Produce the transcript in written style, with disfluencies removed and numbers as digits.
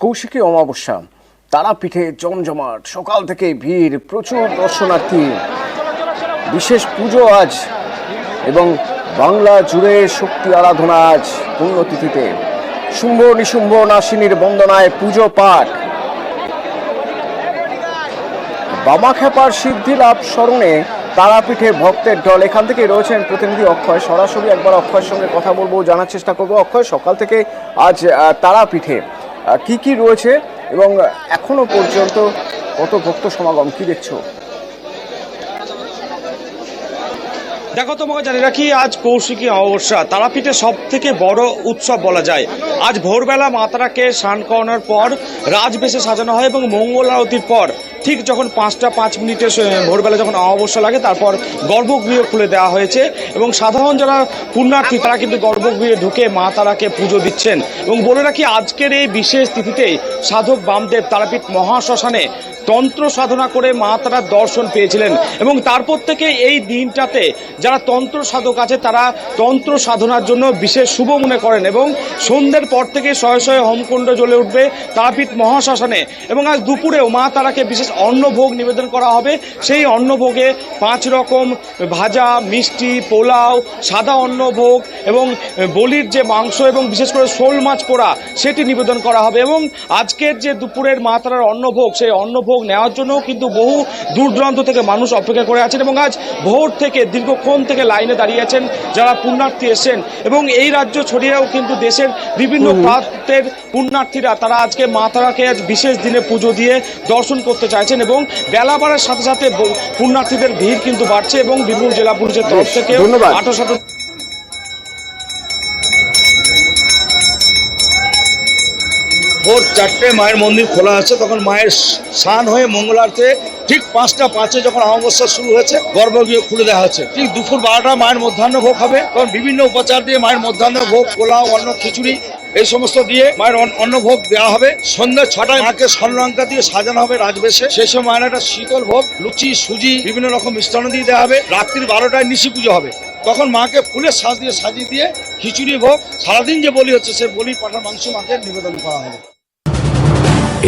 কৌশিকী অমাবস্যা, তারাপীঠে জমজমাট, সকাল থেকে ভিড়, প্রচুর দর্শনার্থী। বিশেষ পুজো আজ এবং বাংলা জুড়ে শক্তি আরাধনা আজ পুণ্যতিথিতে। শুম্ভ নিশুম্ভ নাসিনীর বন্দনায় পুজো পাঠ। বামাখ্যাপার সিদ্ধি লাভ স্মরণে তারাপীঠে ভক্তের ঢল। এখান থেকে রয়েছেন প্রতিনিধি অক্ষয়। সরাসরি একবার অক্ষয়ের সঙ্গে কথা বলবো, জানার চেষ্টা করবো। অক্ষয়, সকাল থেকে আজ তারাপীঠে কি কি রয়েছে এবং এখনো পর্যন্ত কত ভক্ত সমাগম, কি দেখছো? দেখো, তোমাকে জানি রাখি, আজ কৌশিকী অমাবস্যা, তারাপীঠে সব থেকে বড় উৎসব বলা যায়। আজ ভোরবেলা মা তারাকে স্নান করানোর পর রাজবেশে সাজানো হয় এবং মঙ্গল আরতির পর ঠিক যখন 5টা 5 মিনিটে ভোরবেলা যখন অমাবস্যা লাগে, তারপর গর্ভগৃহ খুলে দেওয়া হয়েছে এবং সাধারণ যারা পুণ্যার্থী তারা কিন্তু গর্ভগৃহে ঢুকে মা তারাকে পুজো দিচ্ছেন। এবং বলে রাখি, আজকের এই বিশেষ তিথিতেই সাধক বামদেব তারাপীঠ মহাশ্মশানে তন্ত্র সাধনা করে মা তারার দর্শন পেয়েছিলেন এবং তারপর থেকে এই দিনটাতে যারা তন্ত্র সাধক আছে তারা তন্ত্র সাধনার জন্য বিশেষ শুভ মনে করেন এবং সন্ধ্যের পর থেকে শয়ে শয়ে হোমকুণ্ড জ্বলে উঠবে তারাপীঠ মহাশ্মশানে। এবং আজ দুপুরেও মা তারাকে বিশেষ অন্নভোগ নিবেদন করা হবে। সেই অন্নভোগে 5 রকম ভাজা, মিষ্টি, পোলাও, সাদা অন্নভোগ এবং বলির যে মাংস এবং বিশেষ করে শোল মাছ পোড়া সেটি নিবেদন করা হবে। এবং আজকের যে দুপুরের মা তারার অন্নভোগ, সেই অন্নভোগ নেওয়ার জন্য কিন্তু বহু দূর দূরান্ত থেকে মানুষ অপেক্ষা করে আছেন এবং আজ ভোর থেকে দীর্ঘক্ষণ থেকে লাইনে দাঁড়িয়ে আছেন যারা পুণ্যার্থী এসেছেন। এবং এই রাজ্য ছড়িয়েও কিন্তু দেশের বিভিন্ন প্রান্তের পুণ্যার্থীরা তারা আজকে মা তারাকে আজ বিশেষ দিনে পুজো দিয়ে দর্শন করতে চাইছেন এবং বেলা বাড়ার সাথে সাথে পুণ্যার্থীদের ভিড় কিন্তু বাড়ছে এবং বীরভূম জেলা পুলিশের তরফ থেকে 28 ভোর 4টে মায়ের মন্দির খোলা আছে। তখন মায়ের স্নান হয়ে মঙ্গল আরতি ঠিক 5টা 5-এ যখন অমাবস্যা শুরু হয়েছে গর্ভগৃহ খুলে দেওয়া হচ্ছে। ঠিক দুপুর 12টা মায়ের মধ্যাহ্ন ভোগ হবে। তখন বিভিন্ন উপাচার দিয়ে মায়ের মধ্যাহ্ন ভোগ, পোলাও, অন্ন, খিচুড়ি এই সমস্ত দিয়ে মায়ের অন্নভোগ দেওয়া হবে। সন্ধ্যা 6টায় মাকে স্বর্ণলঙ্কা দিয়ে সাজানো হবে রাজবেশে। সেই সময় মায়ের একটা শীতল ভোগ, লুচি, সুজি, বিভিন্ন রকম মিষ্টান্ন দিয়ে দেওয়া হবে। রাত্রি 12টায় নিশি পুজো হবে। তখন মাকে ফুলের সাজ দিয়ে সাজিয়ে দিয়ে খিচুড়ি ভোগ, সারাদিন যে বলি হচ্ছে সে বলি পাঠার মাংস মাকে নিবেদন করা হবে।